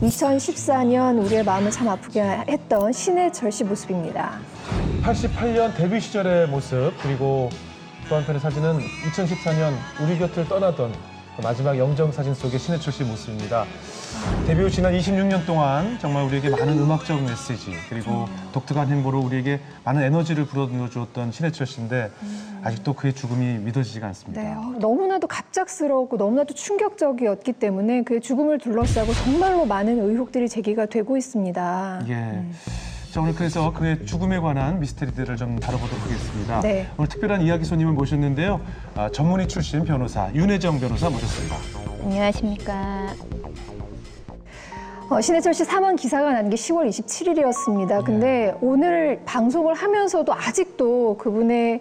2014년 우리의 마음을 참 아프게 했던 신해철 씨 모습입니다. 88년 데뷔 시절의 모습, 그리고 또 한편의 사진은 2014년 우리 곁을 떠나던 그 마지막 영정사진 속의 신해철 씨 모습입니다. 데뷔 후 지난 26년 동안 정말 우리에게 많은 음악적 메시지, 그리고 독특한 행보로 우리에게 많은 에너지를 불어넣어주었던 신해철 씨인데 아직도 그의 죽음이 믿어지지가 않습니다. 네, 너무나도 갑작스러웠고 너무나도 충격적이었기 때문에 그의 죽음을 둘러싸고 정말로 많은 의혹들이 제기가 되고 있습니다. 예. 자, 오늘 그래서 그의 죽음에 관한 미스테리들을 좀 다뤄보도록 하겠습니다. 네. 오늘 특별한 이야기 손님을 모셨는데요. 전문의 출신 변호사 윤혜정 변호사 모셨습니다. 안녕하십니까. 신해철 씨 사망 기사가 난 게 10월 27일이었습니다. 근데 오늘 방송을 하면서도 아직도 그분의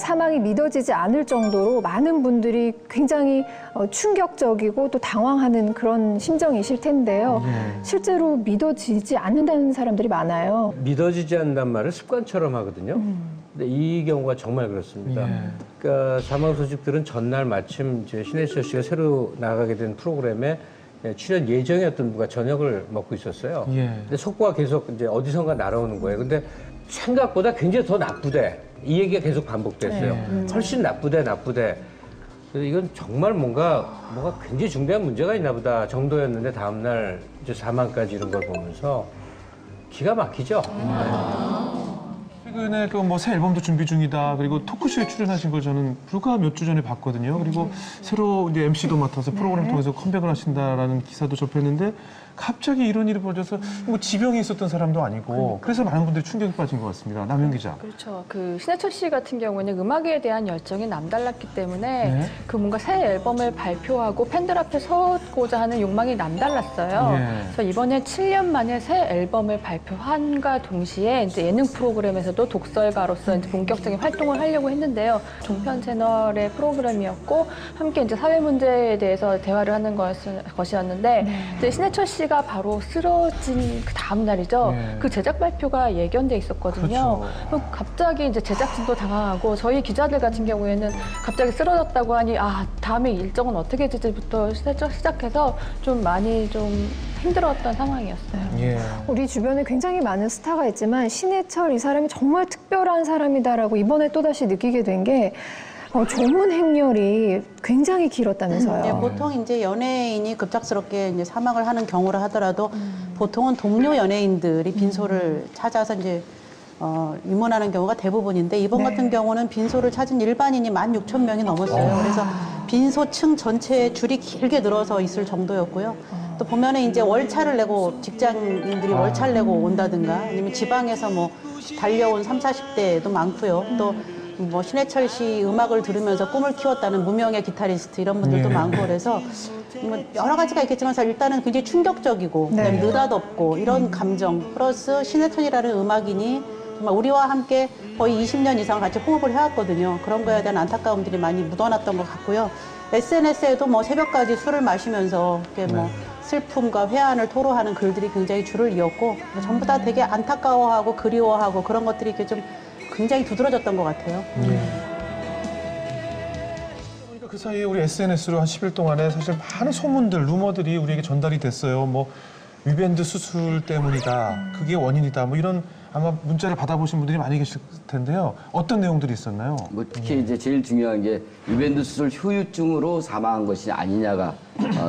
사망이 믿어지지 않을 정도로 많은 분들이 굉장히 충격적이고 또 당황하는 그런 심정이실 텐데요. 실제로 믿어지지 않는다는 사람들이 많아요. 믿어지지 않는다는 말을 습관처럼 하거든요. 근데 이 경우가 정말 그렇습니다. 그러니까 사망 소식들은 전날 마침 이제 신해철 씨가 새로 나가게 된 프로그램에 출연 예정이었던 분과 저녁을 먹고 있었어요. 근데 속보가 계속 이제 어디선가 날아오는 거예요. 근데 생각보다 굉장히 더 나쁘대. 이 얘기가 계속 반복됐어요. 훨씬 나쁘대. 그래서 이건 정말 뭔가 굉장히 중대한 문제가 있나 보다 정도였는데 다음날 이제 사망까지 이런 걸 보면서 기가 막히죠. 최근에 그 뭐 새 앨범도 준비 중이다. 그리고 토크쇼에 출연하신 걸 저는 불과 몇 주 전에 봤거든요. 그리고 새로 이제 MC도 맡아서 프로그램 통해서 컴백을 하신다라는 기사도 접했는데 갑자기 이런 일이 벌어져서 뭐 지병이 있었던 사람도 아니고 그래서 많은 분들이 충격에 빠진 것 같습니다. 남현 기자. 그렇죠. 그 신해철 씨 같은 경우에는 음악에 대한 열정이 남달랐기 때문에 그 뭔가 새 앨범을 발표하고 팬들 앞에 서고자 하는 욕망이 남달랐어요. 그래서 이번에 7년 만에 새 앨범을 발표한과 동시에 이제 예능 프로그램에서도 독설가로서 이제 본격적인 활동을 하려고 했는데요. 종편 채널의 프로그램이었고 함께 이제 사회 문제에 대해서 대화를 하는 것이었는데 이제 신해철 씨가 바로 쓰러진 그 다음 날이죠. 그 제작 발표가 예견돼 있었거든요. 갑자기 이제 제작진도 당황하고 저희 기자들 같은 경우에는 갑자기 쓰러졌다고 하니 다음에 일정은 어떻게 되지부터 시작해서 좀 많이 좀 힘들었던 상황이었어요. 우리 주변에 굉장히 많은 스타가 있지만 신해철 이 사람이 정말 특별한 사람이다라고 이번에 또다시 느끼게 된 게 조문 행렬이 굉장히 길었다면서요. 네, 보통 이제 연예인이 급작스럽게 이제 사망을 하는 경우를 하더라도 보통은 동료 연예인들이 빈소를 찾아서 이제 입문하는 경우가 대부분인데 이번 같은 경우는 빈소를 찾은 일반인이 16,000명이 넘었어요. 그래서 빈소층 전체에 줄이 길게 늘어서 있을 정도였고요. 또 보면은 이제 월차를 내고 직장인들이 월차를 내고 온다든가 아니면 지방에서 뭐 달려온 30, 40대도 많고요. 또 뭐 신해철 씨 음악을 들으면서 꿈을 키웠다는 무명의 기타리스트 이런 분들도 많고 그래서 뭐 여러 가지가 있겠지만 일단은 굉장히 충격적이고 그다음에 느닷없고 이런 감정 플러스 신해철이라는 음악인이 정말 우리와 함께 거의 20년 이상 같이 호흡을 해왔거든요. 그런 거에 대한 안타까움들이 많이 묻어났던 것 같고요. SNS에도 뭐 새벽까지 술을 마시면서 이렇게 뭐 슬픔과 회한을 토로하는 글들이 굉장히 줄을 이었고 전부 다 되게 안타까워하고 그리워하고 그런 것들이 이렇게 좀 굉장히 두드러졌던 것 같아요. 그러니까 그 사이에 우리 SNS로 한 10일 동안에 사실 많은 소문들, 루머들이 우리에게 전달이 됐어요. 뭐 위밴드 수술 때문이다, 그게 원인이다, 뭐 이런 아마 문자를 받아보신 분들이 많이 계실 텐데요. 어떤 내용들이 있었나요? 뭐 특히 이제 제일 중요한 게 위밴드 수술 후유증으로 사망한 것이 아니냐가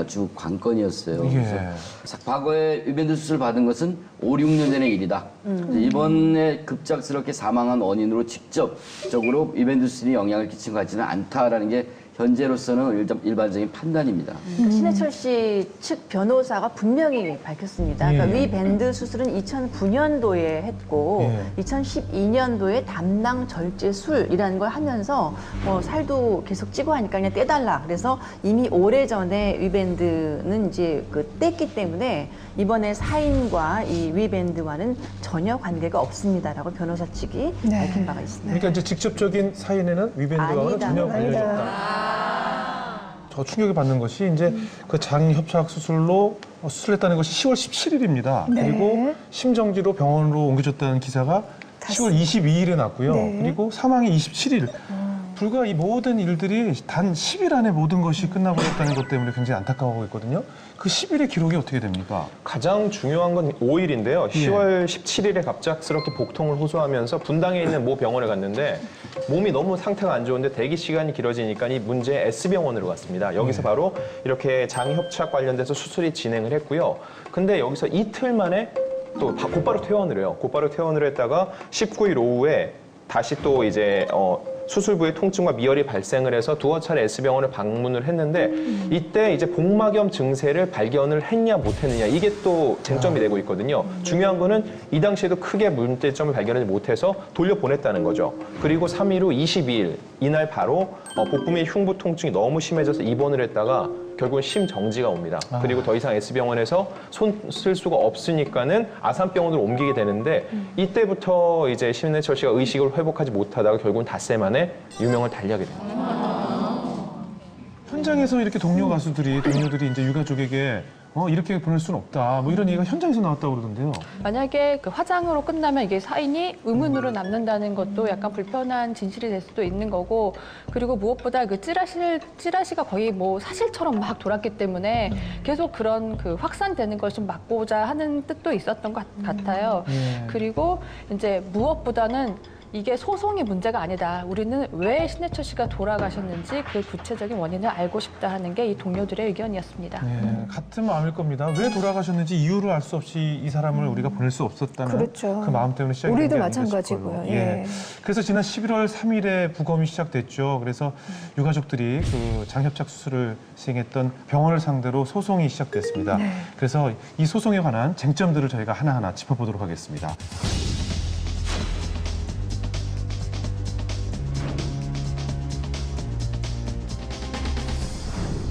주 관건이었어요. 그래서 과거에 위밴드 수술 받은 것은 5, 6년 전의 일이다. 이번에 급작스럽게 사망한 원인으로 직접적으로 위밴드 수술이 영향을 끼친 것 같지는 않다라는 게 현재로서는 일반적인 판단입니다. 신해철 씨 측 변호사가 분명히 밝혔습니다. 그러니까 위 밴드 수술은 2009년도에 했고 2012년도에 담낭 절제술이라는 걸 하면서 뭐 살도 계속 찌고 하니까 그냥 떼달라. 그래서 이미 오래전에 위 밴드는 이제 뗐기 때문에 이번에 사인과 이 위 밴드와는 전혀 관계가 없습니다라고 변호사 측이 밝힌 바가 있습니다. 그러니까 이제 직접적인 사인에는 위밴드와는 전혀 관련이 없다. 더 충격을 받는 것이 이제 그 장 협착 수술로 수술했다는 것이 10월 17일입니다. 그리고 심정지로 병원으로 옮겨졌다는 기사가 10월 22일에 났고요. 그리고 사망이 27일. 불과 이 모든 일들이 단 10일 안에 모든 것이 끝나버렸다는 것 때문에 굉장히 안타까워하고 있거든요. 그 10일의 기록이 어떻게 됩니까? 가장 중요한 건 5일인데요. 10월 17일에 갑작스럽게 복통을 호소하면서 분당에 있는 모 병원에 갔는데 몸이 너무 상태가 안 좋은데 대기 시간이 길어지니까 이 문제의 S병원으로 갔습니다. 여기서 바로 이렇게 장협착 관련돼서 수술이 진행을 했고요. 근데 여기서 이틀 만에 또 곧바로 퇴원을 해요. 곧바로 퇴원을 했다가 19일 오후에 다시 또 이제 수술부의 통증과 미열이 발생을 해서 두어 차례 S병원을 방문을 했는데 이때 이제 복막염 증세를 발견을 했냐 못했느냐 이게 또 쟁점이 되고 있거든요. 중요한 거는 이 당시에도 크게 문제점을 발견하지 못해서 돌려보냈다는 거죠. 그리고 3일 후 22일 이날 바로 복부 및 흉부 통증이 너무 심해져서 입원을 했다가 결국은 심정지가 옵니다. 그리고 더 이상 S병원에서 손 쓸 수가 없으니까는 아산병원으로 옮기게 되는데 이때부터 이제 신해철 씨가 의식을 회복하지 못하다가 결국은 닷새 만에 유명을 달리하게 됩니다. 현장에서 이렇게 동료들이 이제 유가족에게 이렇게 보낼 수는 없다. 뭐 이런 얘기가 현장에서 나왔다고 그러던데요. 만약에 그 화장으로 끝나면 이게 사인이 의문으로 남는다는 것도 약간 불편한 진실이 될 수도 있는 거고, 그리고 무엇보다 그 찌라시가 거의 뭐 사실처럼 막 돌았기 때문에 계속 그런 그 확산되는 걸 좀 막고자 하는 뜻도 있었던 것 같아요. 그리고 이제 무엇보다는 이게 소송이 문제가 아니다. 우리는 왜 신해철 씨가 돌아가셨는지 그 구체적인 원인을 알고 싶다 하는 게 이 동료들의 의견이었습니다. 네, 같은 마음일 겁니다. 왜 돌아가셨는지 이유를 알 수 없이 이 사람을 우리가 보낼 수 없었다는 그렇죠. 그 마음 때문에 시작이 우리도 된 게 아닌가 마찬가지고요. 싶어요. 예. 그래서 지난 11월 3일에 부검이 시작됐죠. 그래서 유가족들이 그 장협착 수술을 시행했던 병원을 상대로 소송이 시작됐습니다. 그래서 이 소송에 관한 쟁점들을 저희가 하나하나 짚어보도록 하겠습니다.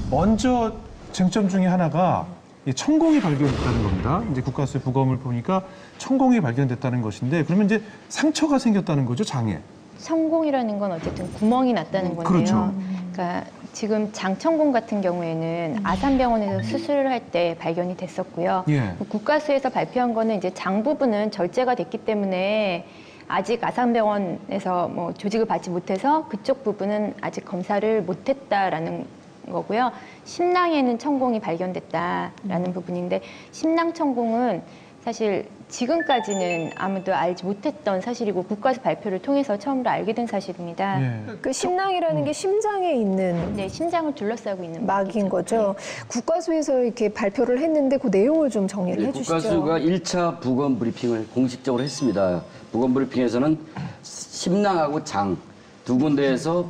먼저 쟁점 중에 하나가 이 천공이 발견됐다는 겁니다. 이제 국가수의 부검을 보니까 천공이 발견됐다는 것인데 그러면 이제 상처가 생겼다는 거죠, 장에. 천공이라는 건 어쨌든 구멍이 났다는 건데요. 그렇죠. 그러니까 지금 장천공 같은 경우에는 아산병원에서 수술을 할 때 발견이 됐었고요. 예. 국가수에서 발표한 거는 이제 장 부분은 절제가 됐기 때문에 아직 아산병원에서 뭐 조직을 받지 못해서 그쪽 부분은 아직 검사를 못했다라는 거고요. 심낭에는 천공이 발견됐다라는 부분인데 심낭 천공은 사실 지금까지는 아무도 알지 못했던 사실이고 국가수 발표를 통해서 처음으로 알게 된 사실입니다. 그 심낭이라는 게 심장에 있는 네, 심장을 둘러싸고 있는 막인 거죠. 국가수에서 이렇게 발표를 했는데 그 내용을 좀 정리를 네, 해주시죠. 국가수가 1차 부검 브리핑을 공식적으로 했습니다. 부검 브리핑에서는 심낭하고 장 두 군데에서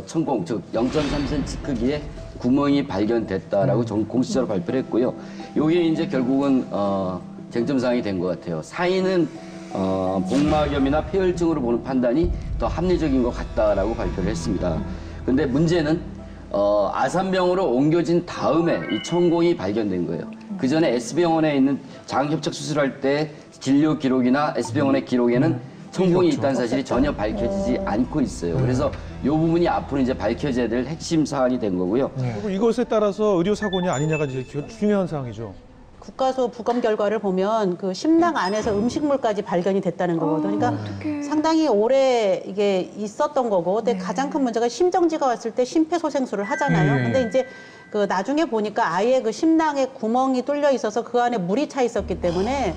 천공, 즉 0.3cm 크기의 구멍이 발견됐다라고 공식적으로 발표를 했고요. 이게 이제 결국은 쟁점 사항이 된 것 같아요. 사인은 복막염이나 폐혈증으로 보는 판단이 더 합리적인 것 같다라고 발표를 했습니다. 근데 문제는 아산병원으로 옮겨진 다음에 이 천공이 발견된 거예요. 그 전에 S병원에 있는 장협착 수술할 때 진료 기록이나 S병원의 기록에는 천공이 있다는 사실이 전혀 밝혀지지 않고 있어요. 그래서 이 부분이 앞으로 이제 밝혀져야 될 핵심 사안이 된 거고요. 그리고 이것에 따라서 의료사고냐 아니냐가 이제 중요한 사항이죠. 국가수 부검 결과를 보면 그 심낭 안에서 음식물까지 발견이 됐다는 거거든요. 그러니까 상당히 오래 이게 있었던 거고, 근데 가장 큰 문제가 심정지가 왔을 때 심폐소생술을 하잖아요. 근데 이제 그 나중에 보니까 아예 그 심낭에 구멍이 뚫려 있어서 그 안에 물이 차 있었기 때문에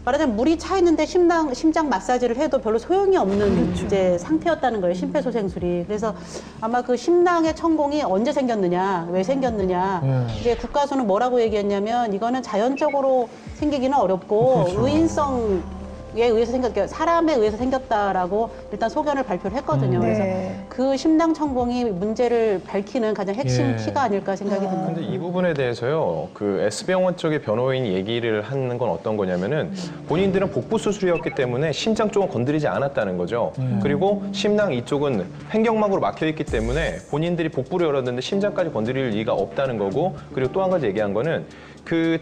말하자면 물이 차 있는데 심장 마사지를 해도 별로 소용이 없는 이제 상태였다는 거예요, 심폐소생술이. 그래서 아마 그 심낭의 천공이 언제 생겼느냐, 왜 생겼느냐. 이제 국가수는 뭐라고 얘기했냐면 이거는 자연적으로 생기기는 어렵고 의인성에 의해서 사람에 의해서 생겼다라고 일단 소견을 발표를 했거든요. 그래서 그 심낭 천공이 문제를 밝히는 가장 핵심 키가 아닐까 생각이 듭니다. 근데 이 부분에 대해서요, 그 S병원 쪽의 변호인이 얘기를 하는 건 어떤 거냐면은 본인들은 복부 수술이었기 때문에 심장 쪽은 건드리지 않았다는 거죠. 그리고 심낭 이쪽은 횡격막으로 막혀 있기 때문에 본인들이 복부를 열었는데 심장까지 건드릴 리가 없다는 거고, 그리고 또 한 가지 얘기한 거는 그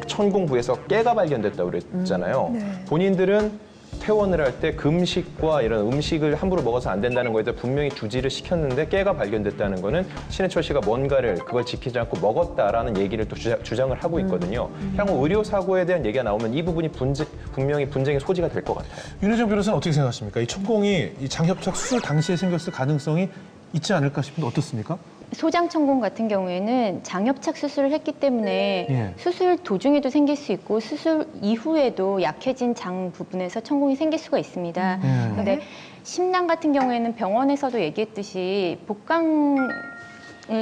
천공부에서 깨가 발견됐다고 그랬잖아요. 본인들은 퇴원을 할 때 금식과 이런 음식을 함부로 먹어서 안 된다는 거에 대해 분명히 주지를 시켰는데 깨가 발견됐다는 거는 신해철 씨가 뭔가를 그걸 지키지 않고 먹었다라는 얘기를 또 주장을 하고 있거든요. 향후 의료 사고에 대한 얘기가 나오면 이 부분이 분명히 분쟁의 소지가 될 것 같아요. 윤혜정 변호사는 어떻게 생각하십니까? 이 천공이 이 장협착 수술 당시에 생겼을 가능성이 있지 않을까 싶은데 어떻습니까? 소장천공 같은 경우에는 장협착 수술을 했기 때문에 예. 수술 도중에도 생길 수 있고 수술 이후에도 약해진 장 부분에서 천공이 생길 수가 있습니다. 그런데 심낭 같은 경우에는 병원에서도 얘기했듯이 복강을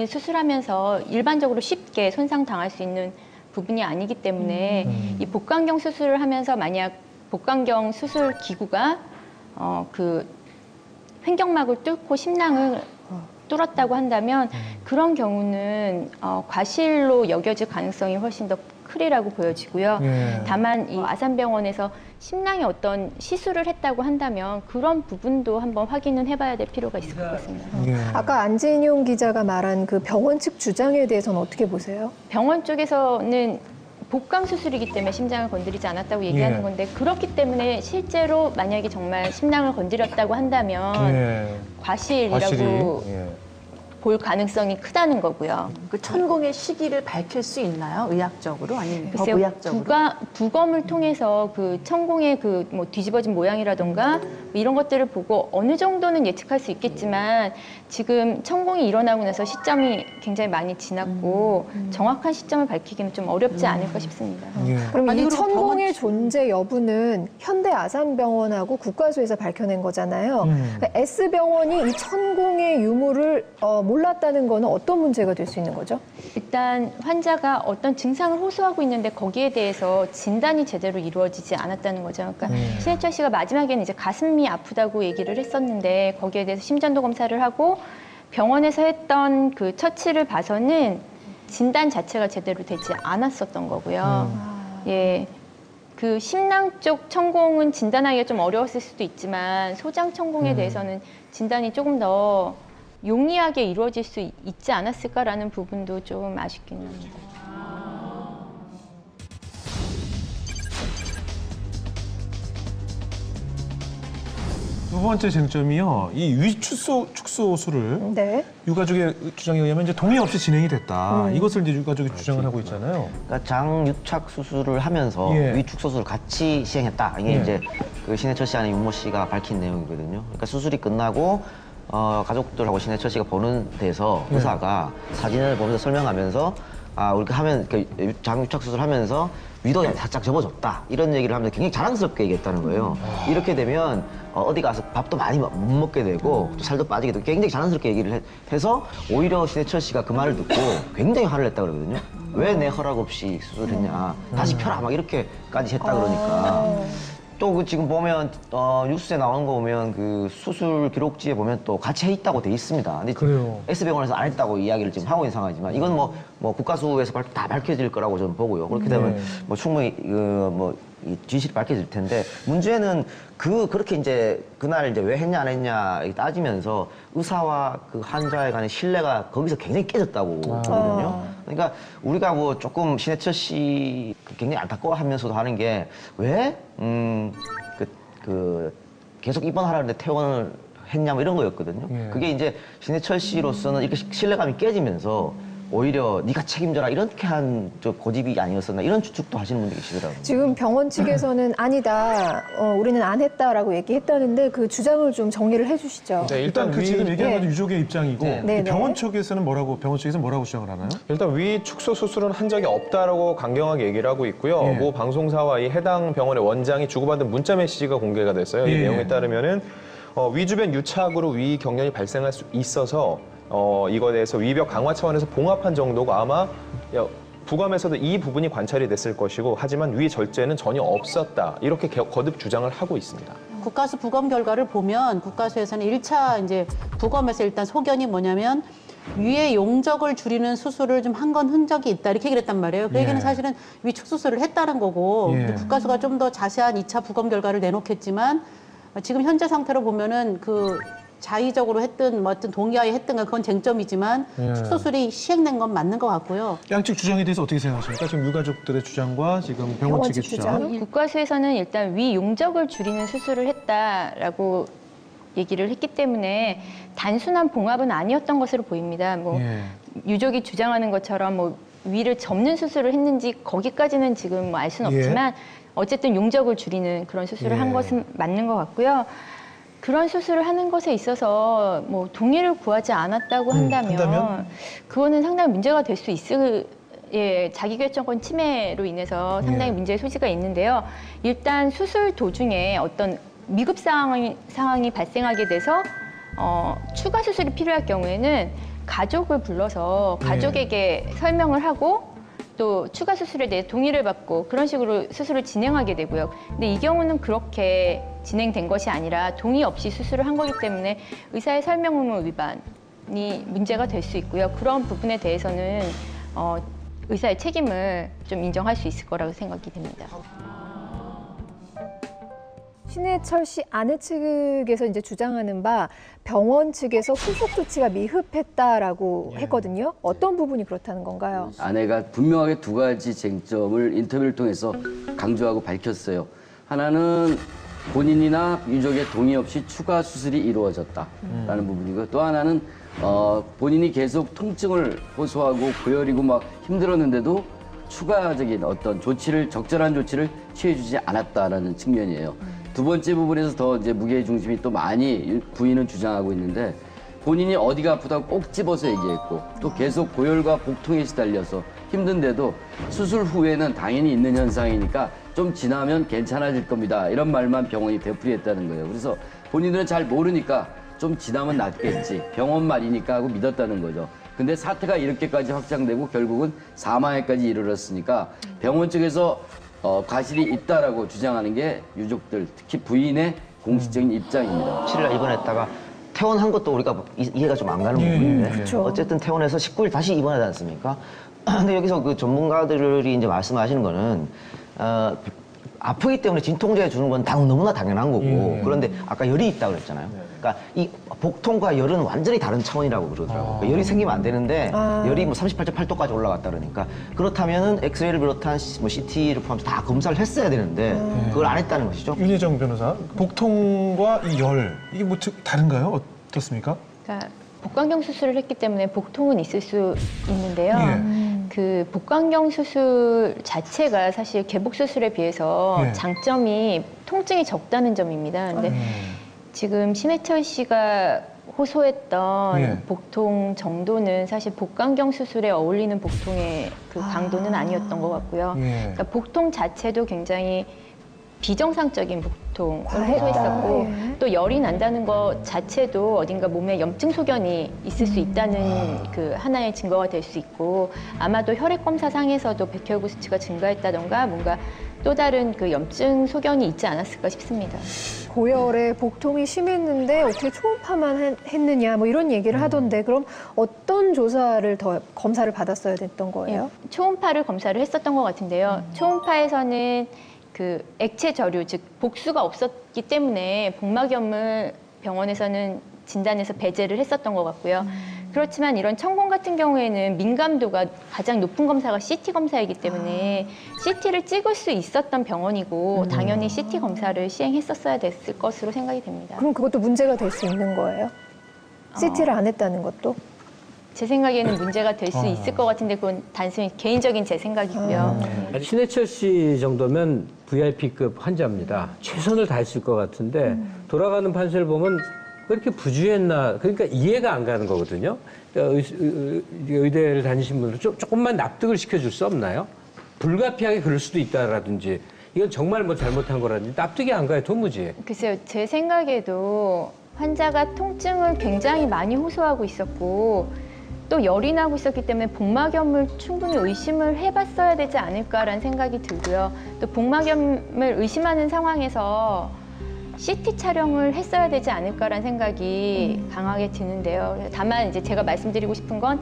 수술하면서 일반적으로 쉽게 손상당할 수 있는 부분이 아니기 때문에 이 복강경 수술을 하면서 만약 복강경 수술 기구가 그 횡격막을 뚫고 심낭을 뚫었다고 한다면 그런 경우는 과실로 여겨질 가능성이 훨씬 더 크리라고 보여지고요. 다만 이 아산병원에서 심낭에 어떤 시술을 했다고 한다면 그런 부분도 한번 확인은 해봐야 될 필요가 있을 것 같습니다. 아까 안진용 기자가 말한 그 병원 측 주장에 대해서는 어떻게 보세요? 병원 쪽에서는 복강 수술이기 때문에 심장을 건드리지 않았다고 얘기하는 건데 그렇기 때문에 실제로 만약에 정말 심낭을 건드렸다고 한다면 과실이라고 볼 가능성이 크다는 거고요. 그 천공의 시기를 밝힐 수 있나요? 의학적으로 아니면 글쎄요, 법의학적으로? 부검을 통해서 그 천공의 그 뭐 뒤집어진 모양이라던가 뭐 이런 것들을 보고 어느 정도는 예측할 수 있겠지만 지금 천공이 일어나고 나서 시점이 굉장히 많이 지났고 정확한 시점을 밝히기는 좀 어렵지 않을까 싶습니다. 그럼 아니, 이 그리고 천공의 존재 여부는 현대 아산병원하고 국가수에서 밝혀낸 거잖아요. 그러니까 S병원이 이 천공의 유무를 몰랐다는 거는 어떤 문제가 될 수 있는 거죠? 일단 환자가 어떤 증상을 호소하고 있는데 거기에 대해서 진단이 제대로 이루어지지 않았다는 거죠. 그러니까 신해철 씨가 마지막에는 이제 가슴이 아프다고 얘기를 했었는데 거기에 대해서 심전도 검사를 하고 병원에서 했던 그 처치를 봐서는 진단 자체가 제대로 되지 않았었던 거고요. 예. 그 심낭 쪽 천공은 진단하기가 좀 어려웠을 수도 있지만 소장 천공에 대해서는 진단이 조금 더 용이하게 이루어질 수 있지 않았을까라는 부분도 좀 아쉽긴 합니다. 두 번째 쟁점이요. 이 위축소술을 네. 유가족의 주장에 의하면 이제 동의 없이 진행이 됐다. 이것을 이제 유가족이 주장을 하고 있잖아요. 그러니까 장유착 수술을 하면서 위축 수술을 같이 시행했다. 이게 이제 그 신해철 씨 아닌 윤모 씨가 밝힌 내용이거든요. 그러니까 수술이 끝나고 가족들하고 신해철 씨가 보는 데서 의사가 사진을 보면서 설명하면서 우리가 하면 장유착 수술을 하면서 위도 살짝 접어줬다 이런 얘기를 하면서 굉장히 자랑스럽게 얘기했다는 거예요. 이렇게 되면 어디 가서 밥도 많이 못 먹게 되고 또 살도 빠지게 되고 굉장히 자랑스럽게 얘기를 해서 오히려 신해철 씨가 그 말을 듣고 굉장히 화를 냈다 그러거든요. 왜 내 허락 없이 수술했냐, 다시 펴라 막 이렇게까지 했다 그러니까. 또 그 지금 보면 뉴스에 나오는 거 보면 그 수술 기록지에 보면 또 같이 해 있다고 돼 있습니다. 근데 그래요. S병원에서 안 했다고 이야기를 지금 하고 있는 상황이지만 이건 뭐 국가수에서 다 밝혀질 거라고 저는 보고요. 그렇게 되면 뭐 충분히 이 진실이 밝혀질 텐데 문제는 그렇게 이제 그날 이제 왜 했냐 안 했냐 따지면서 의사와 그 환자에 관한 신뢰가 거기서 굉장히 깨졌다고 보거든요. 그러니까 우리가 뭐 조금 신해철 씨 굉장히 안타까워하면서도 하는 게 왜 계속 입원하라는데 퇴원을 했냐 뭐 이런 거였거든요. 그게 이제 신해철 씨로서는 이렇게 신뢰감이 깨지면서 오히려 네가 책임져라 이렇게 한 저 고집이 아니었었나 이런 추측도 하시는 분들이 계시더라고요. 지금 병원 측에서는 아니다, 우리는 안 했다라고 얘기했다는데 그 주장을 좀 정리를 해주시죠. 네, 일단 그 지금 얘기한 건 유족의 입장이고 네. 병원 측에서는 병원 측에서는 뭐라고 주장을 하나요? 일단 위축소 수술은 한 적이 없다라고 강경하게 얘기를 하고 있고요. 모 방송사와 이 해당 병원의 원장이 주고받은 문자 메시지가 공개가 됐어요. 이 내용에 따르면은 위주변 유착으로 위 경련이 발생할 수 있어서 이거에 대해서 위벽 강화 차원에서 봉합한 정도가 아마 부검에서도 이 부분이 관찰이 됐을 것이고 하지만 위 절제는 전혀 없었다. 이렇게 거듭 주장을 하고 있습니다. 국가수 부검 결과를 보면 국가수에서는 1차 이제 부검에서 일단 소견이 뭐냐면 위의 용적을 줄이는 수술을 좀 한 건 흔적이 있다 이렇게 얘기를 했단 말이에요. 그 얘기는 사실은 위축 수술을 했다는 거고 국가수가 좀 더 자세한 2차 부검 결과를 내놓겠지만 지금 현재 상태로 보면은 그 자의적으로 했든 뭐 어떤 동의하에 했든가 그건 쟁점이지만 예. 축소술이 시행된 건 맞는 것 같고요. 양측 주장에 대해서 어떻게 생각하십니까? 지금 유가족들의 주장과 지금 병원 측의 주장. 국가수에서는 일단 위 용적을 줄이는 수술을 했다라고 얘기를 했기 때문에 단순한 봉합은 아니었던 것으로 보입니다. 뭐 예. 유족이 주장하는 것처럼 뭐 위를 접는 수술을 했는지 거기까지는 지금 뭐 알 수는 예. 없지만 어쨌든 용적을 줄이는 그런 수술을 예. 한 것은 맞는 것 같고요. 그런 수술을 하는 것에 있어서 뭐 동의를 구하지 않았다고 한다면 그거는 상당히 문제가 될 수 있을 자기결정권 침해로 인해서 상당히 문제의 소지가 있는데요. 일단 수술 도중에 어떤 미급 상황이 발생하게 돼서 추가 수술이 필요할 경우에는 가족을 불러서 가족에게 설명을 하고 또 추가 수술에 대해 동의를 받고 그런 식으로 수술을 진행하게 되고요. 근데 이 경우는 그렇게 진행된 것이 아니라 동의 없이 수술을 한 거기 때문에 의사의 설명 의무 위반이 문제가 될 수 있고요. 그런 부분에 대해서는 의사의 책임을 좀 인정할 수 있을 거라고 생각이 됩니다. 신해철 씨 아내 측에서 이제 주장하는 바 병원 측에서 후속 조치가 미흡했다라고 했거든요. 어떤 부분이 그렇다는 건가요? 아내가 분명하게 두 가지 쟁점을 인터뷰를 통해서 강조하고 밝혔어요. 하나는 본인이나 유족의 동의 없이 추가 수술이 이루어졌다라는 부분이고, 또 하나는 본인이 계속 통증을 호소하고 고열이고 막 힘들었는데도 추가적인 어떤 적절한 조치를 취해주지 않았다라는 측면이에요. 두 번째 부분에서 더 이제 무게 중심이 또 많이 부인은 주장하고 있는데, 본인이 어디가 아프다고 꼭 집어서 얘기했고 또 계속 고열과 복통에 시달려서 힘든데도 수술 후에는 당연히 있는 현상이니까 좀 지나면 괜찮아질 겁니다, 이런 말만 병원이 되풀이했다는 거예요. 그래서 본인들은 잘 모르니까 좀 지나면 낫겠지, 병원 말이니까 하고 믿었다는 거죠. 근데 사태가 이렇게까지 확장되고 결국은 사망에까지 이르렀으니까 병원 측에서 과실이 있다라고 주장하는 게 유족들, 특히 부인의 공식적인 입장입니다. 7일 날 입원했다가 퇴원한 것도 우리가 이해가 좀 안 가는 부분인데 그렇죠. 어쨌든 퇴원해서 19일 다시 입원하지 않습니까? 근데 여기서 그 전문가들이 이제 말씀하시는 거는 아프기 때문에 진통제 주는 건 너무나 당연한 거고, 그런데 아까 열이 있다고 그랬잖아요. 그러니까 이 복통과 열은 완전히 다른 차원이라고 그러더라고요. 그러니까 열이 생기면 안 되는데 열이 뭐 38.8도까지 올라갔다 그러니까, 그렇다면은 엑스레이를 비롯한 뭐 CT를 포함해서 다 검사를 했어야 되는데 그걸 안 했다는 것이죠. 윤희정 변호사, 복통과 이 열, 이게 뭐 다른가요? 어떻습니까? 그러니까 복강경 수술을 했기 때문에 복통은 있을 수 있는데요. 그 복강경 수술 자체가 사실 개복 수술에 비해서 장점이 통증이 적다는 점입니다. 근데 지금 신해철 씨가 호소했던 복통 정도는 사실 복강경 수술에 어울리는 복통의 그 강도는 아니었던 것 같고요. 그러니까 복통 자체도 굉장히 비정상적인 복통을 호소했었고, 또 열이 난다는 것 자체도 어딘가 몸에 염증 소견이 있을 수 있다는 그 하나의 증거가 될 수 있고, 아마도 혈액 검사상에서도 백혈구 수치가 증가했다던가 뭔가 또 다른 그 염증 소견이 있지 않았을까 싶습니다. 고열에 복통이 심했는데 어떻게 초음파만 했느냐 뭐 이런 얘기를 하던데, 그럼 어떤 조사를 더 검사를 받았어야 됐던 거예요? 초음파를 검사를 했었던 것 같은데요. 초음파에서는 그 액체 저류, 즉 복수가 없었기 때문에 복막염을 병원에서는 진단해서 배제를 했었던 것 같고요. 그렇지만 이런 천공 같은 경우에는 민감도가 가장 높은 검사가 CT 검사이기 때문에 CT를 찍을 수 있었던 병원이고 당연히 CT 검사를 시행했었어야 됐을 것으로 생각이 됩니다. 그럼 그것도 문제가 될 수 있는 거예요? CT를 안 했다는 것도? 제 생각에는 문제가 될 수 있을 것 같은데 그건 단순히 개인적인 제 생각이고요. 신해철 씨 정도면 VIP급 환자입니다. 최선을 다했을 것 같은데 돌아가는 판세를 보면 왜 이렇게 부주의했나, 그러니까 이해가 안 가는 거거든요. 그러니까 의대를 다니신 분들 조금만 납득을 시켜줄 수 없나요? 불가피하게 그럴 수도 있다라든지, 이건 정말 뭐 잘못한 거라든지 납득이 안 가요, 도무지. 글쎄요, 제 생각에도 환자가 통증을 굉장히 많이 호소하고 있었고 또 열이 나고 있었기 때문에 복막염을 충분히 의심을 해봤어야 되지 않을까라는 생각이 들고요. 또 복막염을 의심하는 상황에서 CT 촬영을 했어야 되지 않을까라는 생각이 강하게 드는데요. 다만 이제 제가 말씀드리고 싶은 건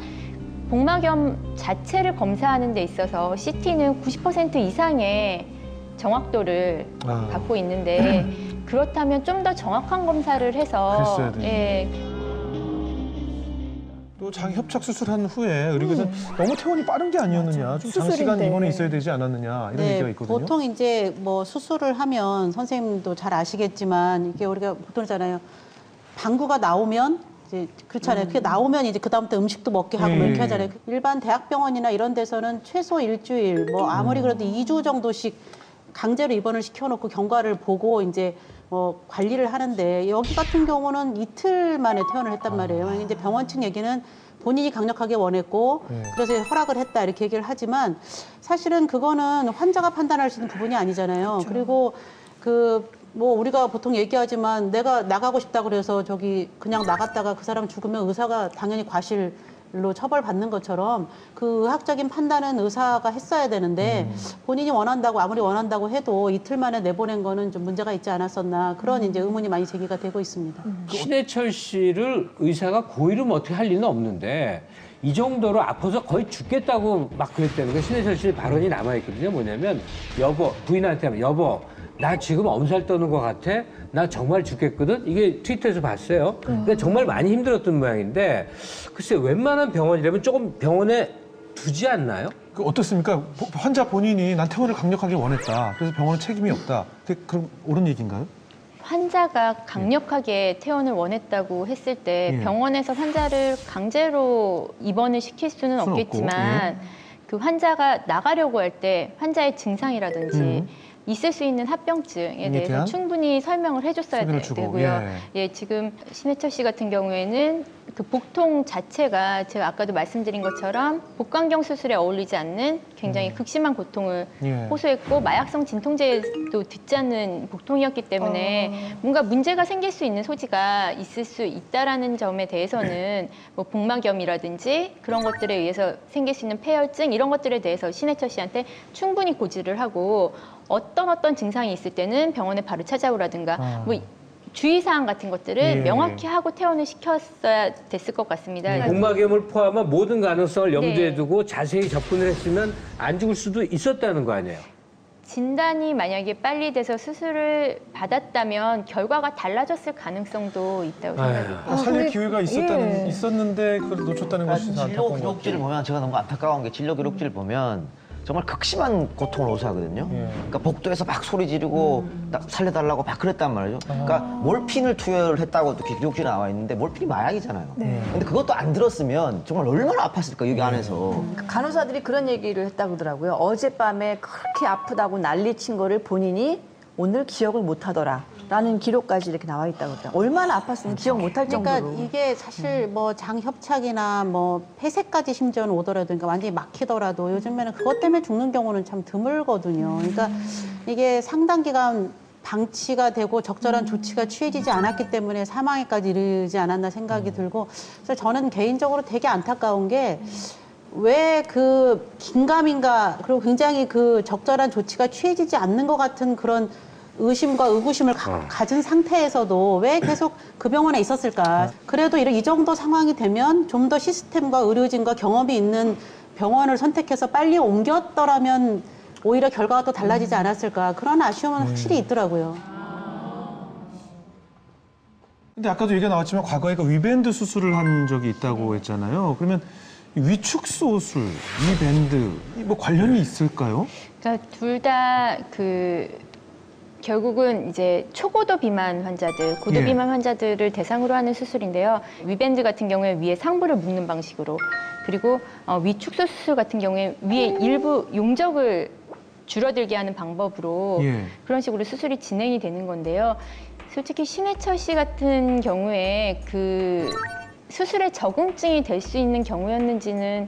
복막염 자체를 검사하는 데 있어서 CT는 90% 이상의 정확도를 갖고 있는데 그렇다면 좀 더 정확한 검사를 해서 그랬어야 되는데. 예, 또 장 협착 수술한 후에 의료기사는 너무 퇴원이 빠른 게 아니었느냐, 좀 장시간 수술인데. 입원해 있어야 되지 않았느냐 이런 얘기가 있거든요. 보통 이제 뭐 수술을 하면 선생님도 잘 아시겠지만 이게 우리가 보통 있잖아요. 방구가 나오면 이제 그렇잖아요. 그게 나오면 이제 그다음부터 음식도 먹게 하고 뭐 이렇게 하잖아요. 일반 대학병원이나 이런 데서는 최소 일주일, 뭐 아무리 그래도 2주 정도씩 강제로 입원을 시켜놓고 경과를 보고 이제 관리를 하는데 여기 같은 경우는 이틀 만에 퇴원을 했단 말이에요. 이제 병원 측 얘기는 본인이 강력하게 원했고 그래서 허락을 했다 이렇게 얘기를 하지만 사실은 그거는 환자가 판단할 수 있는 부분이 아니잖아요. 그렇죠. 그리고 뭐 우리가 보통 얘기하지만 내가 나가고 싶다 그래서 저기 그냥 나갔다가 그 사람 죽으면 의사가 당연히 과실로 처벌받는 것처럼 그 의학적인 판단은 의사가 했어야 되는데 본인이 원한다고 아무리 원한다고 해도 이틀 만에 내보낸 거는 좀 문제가 있지 않았었나 그런 이제 의문이 많이 제기가 되고 있습니다. 신해철 씨를 의사가 고의로 뭐 어떻게 할 리는 없는데 이 정도로 아파서 거의 죽겠다고 막 그랬다는 거 신해철 씨 발언이 남아있거든요. 뭐냐면 여보, 부인한테 하면 여보 나 지금 엄살 떠는 것 같아? 나 정말 죽겠거든? 이게 트위터에서 봤어요. 그러니까 정말 많이 힘들었던 모양인데 글쎄 웬만한 병원이라면 조금 병원에 두지 않나요? 어떻습니까? 환자 본인이 난 퇴원을 강력하게 원했다. 그래서 병원은 책임이 없다. 그럼 옳은 얘기인가요? 환자가 강력하게 퇴원을 원했다고 했을 때 병원에서 환자를 강제로 입원을 시킬 수는 없겠지만 그 환자가 나가려고 할 때 환자의 증상이라든지 있을 수 있는 합병증에 대해서 충분히 설명을 해줬어야 되고요. 예, 지금 신해철 씨 같은 경우에는 그 복통 자체가 제가 아까도 말씀드린 것처럼 복강경 수술에 어울리지 않는 굉장히 극심한 고통을 호소했고 마약성 진통제도 듣지 않는 복통이었기 때문에 뭔가 문제가 생길 수 있는 소지가 있을 수 있다라는 점에 대해서는 뭐 복막염이라든지 그런 것들에 의해서 생길 수 있는 폐혈증 이런 것들에 대해서 신해철 씨한테 충분히 고지를 하고 어떤 증상이 있을 때는 병원에 바로 찾아오라든가 뭐 주의사항 같은 것들을 명확히 하고 퇴원을 시켰어야 됐을 것 같습니다. 복막염을 포함한 모든 가능성을 염두에 두고 자세히 접근을 했으면 안 죽을 수도 있었다는 거 아니에요? 진단이 만약에 빨리 돼서 수술을 받았다면 결과가 달라졌을 가능성도 있다고 생각합니다. 살릴 기회가 있었는데 그걸 놓쳤다는 것이 진료 안타까운 것 기록지를 같아요. 보면 제가 너무 안타까운 게 진료 기록지를 보면 정말 극심한 고통을 호소하거든요. 그러니까 복도에서 막 소리 지르고 살려달라고 막 그랬단 말이죠. 그러니까 몰핀을 투여를 했다고 기록지에 나와 있는데 몰핀이 마약이잖아요. 근데 그것도 안 들었으면 정말 얼마나 아팠을까 여기 안에서. 간호사들이 그런 얘기를 했다고 그러더라고요. 어젯밤에 그렇게 아프다고 난리친 거를 본인이 오늘 기억을 못 하더라. 라는 기록까지 이렇게 나와 있다고 그러더라고요. 얼마나 아팠으면 기억 못할 정도로. 그러니까 이게 사실 뭐 장협착이나 뭐 폐쇄까지 심지어는 오더라도 그러니까 완전히 막히더라도 요즘에는 그것 때문에 죽는 경우는 참 드물거든요. 그러니까 이게 상당 기간 방치가 되고 적절한 조치가 취해지지 않았기 때문에 사망에까지 이르지 않았나 생각이 들고 그래서 저는 개인적으로 되게 안타까운 게 왜 그 긴가민가 그리고 굉장히 그 적절한 조치가 취해지지 않는 것 같은 그런 의심과 의구심을 가진 상태에서도 왜 계속 그 병원에 있었을까? 그래도 이 정도 상황이 되면 좀 더 시스템과 의료진과 경험이 있는 병원을 선택해서 빨리 옮겼더라면 오히려 결과가 또 달라지지 않았을까? 그런 아쉬움은 확실히 있더라고요. 근데 아까도 얘기가 나왔지만 과거에 그 위밴드 수술을 한 적이 있다고 했잖아요. 그러면 이 위축소술, 위밴드 뭐 관련이 있을까요? 그러니까 둘 다 결국은 이제 초고도 비만 환자들, 고도 비만 환자들을 대상으로 하는 수술인데요. 위밴드 같은 경우에 위에 상부를 묶는 방식으로 그리고 위축소 수술 같은 경우에 위에 일부 용적을 줄어들게 하는 방법으로 그런 식으로 수술이 진행이 되는 건데요. 솔직히 신해철 씨 같은 경우에 그 수술에 적응증이 될 수 있는 경우였는지는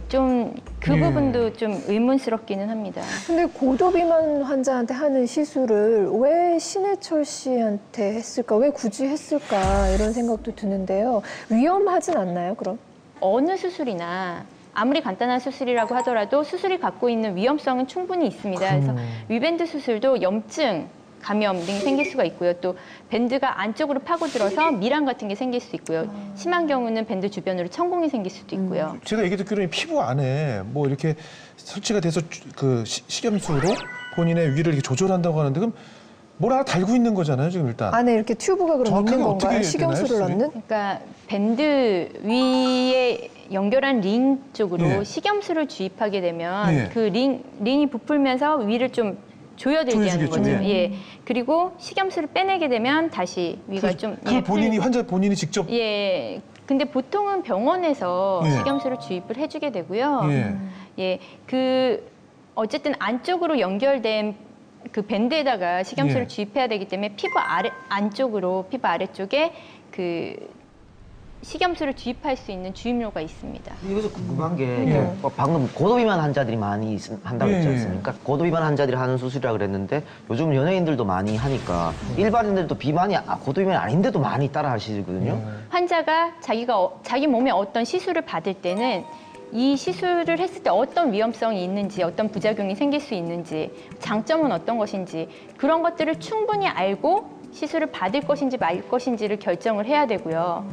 좀 그 부분도 좀 의문스럽기는 합니다. 근데 고도비만 환자한테 하는 시술을 왜 신해철 씨한테 했을까? 왜 굳이 했을까? 이런 생각도 드는데요. 위험하진 않나요, 그럼? 어느 수술이나 아무리 간단한 수술이라고 하더라도 수술이 갖고 있는 위험성은 충분히 있습니다. 그래서 위밴드 수술도 염증, 감염 등이 생길 수가 있고요. 또 밴드가 안쪽으로 파고들어서 미랑 같은 게 생길 수 있고요. 심한 경우는 밴드 주변으로 천공이 생길 수도 있고요. 제가 얘기 듣기로는 피부 안에 뭐 이렇게 설치가 돼서 그 식염수로 본인의 위를 이렇게 조절한다고 하는데 그럼 뭘 하나 달고 있는 거잖아요, 지금 일단. 안에 이렇게 튜브가 그럼 정확하게 있는 어떻게 건가요? 되나요, 식염수를 수술이? 넣는? 그러니까 밴드 위에 연결한 링 쪽으로 예. 식염수를 주입하게 되면 예. 그 링이 부풀면서 위를 좀 조여들게 하는 조여주겠죠, 거죠. 예. 그리고 식염수를 빼내게 되면 다시 위가 좀 그걸 본인이, 환자 본인이 직접. 예. 근데 보통은 병원에서 예. 식염수를 주입을 해주게 되고요. 예. 예. 그 어쨌든 안쪽으로 연결된 그 밴드에다가 식염수를 예. 주입해야 되기 때문에 피부 안쪽으로 피부 아래쪽에 그 식염수를 주입할 수 있는 주입로가 있습니다. 이것도 궁금한 게 방금 고도비만 환자들이 많이 한다고 했지 예. 않습니까? 고도비만 환자들이 하는 수술이라 그랬는데 요즘 연예인들도 많이 하니까 일반인들도 비만이 고도비만 아닌데도 많이 따라 하시거든요. 환자가 자기 몸에 어떤 시술을 받을 때는 이 시술을 했을 때 어떤 위험성이 있는지, 어떤 부작용이 생길 수 있는지, 장점은 어떤 것인지 그런 것들을 충분히 알고 시술을 받을 것인지 말 것인지를 결정을 해야 되고요.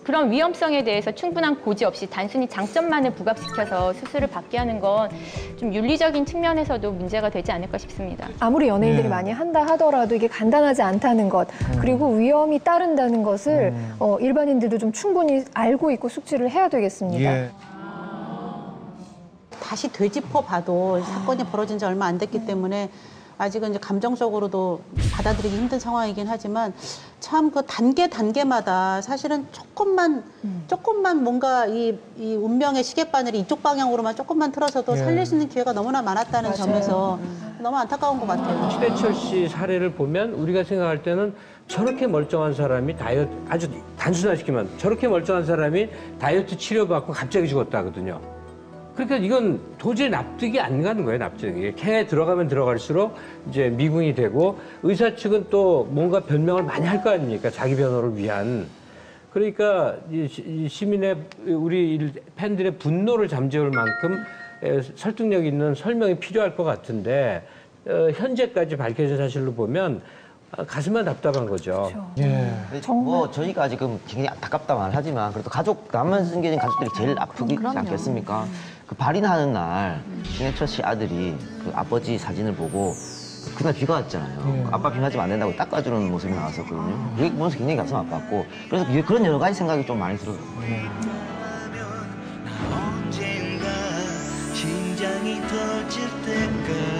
그런 위험성에 대해서 충분한 고지 없이 단순히 장점만을 부각시켜서 수술을 받게 하는 건 좀 윤리적인 측면에서도 문제가 되지 않을까 싶습니다. 아무리 연예인들이 예. 많이 한다 하더라도 이게 간단하지 않다는 것, 그리고 위험이 따른다는 것을 일반인들도 좀 충분히 알고 있고 숙지를 해야 되겠습니다. 예. 다시 되짚어 봐도 사건이 벌어진 지 얼마 안 됐기 때문에 아직은 이제 감정적으로도 받아들이기 힘든 상황이긴 하지만 참 그 단계마다 사실은 조금만 뭔가 이 운명의 시계바늘이 이쪽 방향으로만 조금만 틀어서도 살릴 수 있는 기회가 너무나 많았다는 점에서 너무 안타까운 것 같아요. 신해철 씨 사례를 보면 우리가 생각할 때는 저렇게 멀쩡한 사람이 아주 단순화시키면 저렇게 멀쩡한 사람이 다이어트 치료받고 갑자기 죽었다거든요. 그러니까 이건 도저히 납득이 안 가는 거예요, 납득이. 캔에 들어가면 들어갈수록 이제 미궁이 되고 의사 측은 또 뭔가 변명을 많이 할 거 아닙니까? 자기 변호를 위한. 그러니까 이 시민의 우리 팬들의 분노를 잠재울 만큼 설득력 있는 설명이 필요할 것 같은데 현재까지 밝혀진 사실로 보면 가슴만 답답한 거죠. 예. 뭐 저희가 지금 굉장히 안타깝다 말하지만 그래도 남은 숨겨진 가족들이 제일 아프지 않겠습니까? 그 발인하는 날 신해철 씨 아들이 그 아버지 사진을 보고 그날 비가 왔잖아요. 아빠 비 맞으면 안 된다고 닦아주는 모습이 나왔었거든요. 그게 보면서 굉장히 가슴 아팠고 그래서 그런 여러 가지 생각이 좀 많이 들어요. 언젠가 심장이 터질 때까지